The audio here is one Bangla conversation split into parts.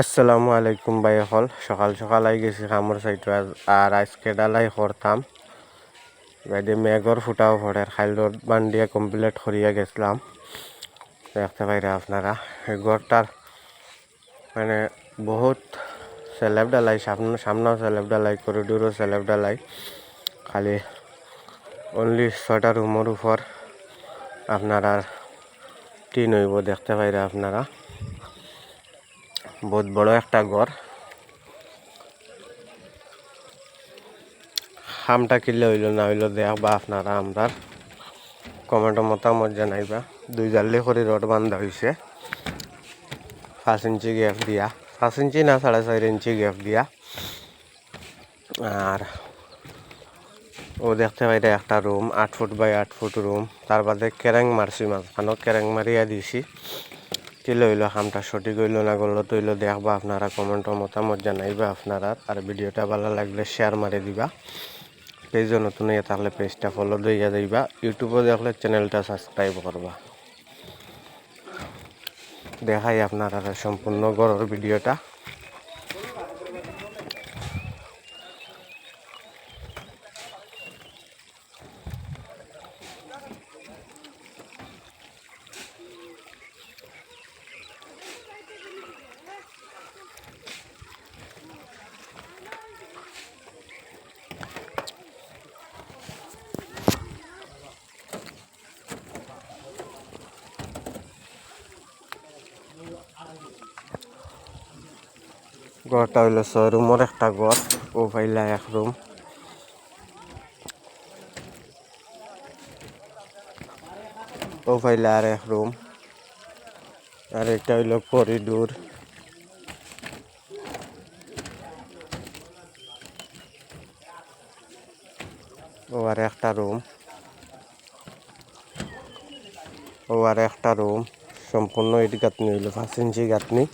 আসসালামু আলাইকুম ভাই হল সকাল সকাল আই গেছি কামর সাইট আর আজকে ডালাই করতাম বাইদে মেঘর ফুটাও পড়ে খাইল রোড বান্ডিয়া কমপ্লিট করিয়া গেছিলাম। দেখতে পাইরা আপনারা এই ঘরটার মানে বহুত স্ল্যাব ডালাই সামনেও স্ল্যাব ডালাই করিডোরও স্ল্যাব ডালাই খালি অনলি 6টা রুমের উপর আপনারা টিন হইব। দেখতে পাইরা আপনারা বহুত বড় একটা ঘর। খামটা কিনলে হইল না হইল দেখবা আপনারা আমরা কমেন্টের মতামত জানাইবা। 2 জালি করে রড বান্ধা হয়েছে 5 ইঞ্চি গ্যাপ দিয়া, 5 ইঞ্চি না 4.5 ইঞ্চি গ্যাপ দিয়া। আর ও দেখতে পাইরা একটা room 8 foot by 8 foot room, তার বাদে কেরেং মারছি মাঝখানো কেরেং মারিয়া দিছি। কিলে হইল খামটা সঠিক হইল না করলো তো হইলো দেখবা আপনারা কমেন্টের মতামত জানাইবা আপনারা। আর ভিডিওটা ভালো লাগলে শেয়ার মারি দিবা। পেজও নতুন হয়ে থাকলে পেজটা ফলো দিয়ে দিবা, ইউটিউবে দেখলে চ্যানেলটা সাবস্ক্রাইব করবা। দেখাই আপনারা সম্পূর্ণ ঘরের ভিডিওটা। ঘরটা হইল 6 রুমের একটা ঘর, ও পাইলা 1 রুম, ও পাইলা আর 1 রুম। আর এটা হইল করিডোর। ও আর একটা রুম, ও আর একটা রুম। সম্পূর্ণ ইট গাঁথনি হইল 5 ইঞ্চি গাঁথনি।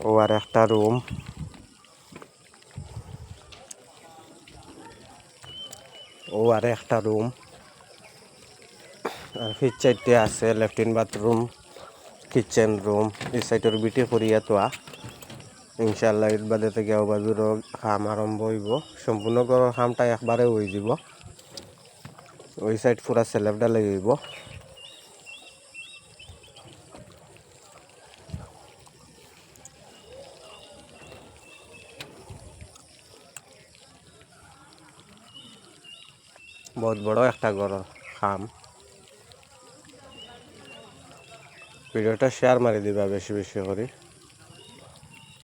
ও আর একটা রুম, ও আর একটা রুম। আর ফির চাইতে আছে লেফটিন বাথরুম, কিচেন রুম। এই সাইডের বিটি করিয়া তোয়া ইনশাল্লাহ ইট বাদে থেকে বাজুরও খাম আরম্ভ হইব। সম্পূর্ণ ঘরের খামটা একবারে হয়ে যাব। ওই সাইড পুরা স্ল্যাবটা লেগেইব। বহুত বড় একটা ঘরের খাম। ভিডিওটা শেয়ার মারি দিবা বেশি বেশি করে।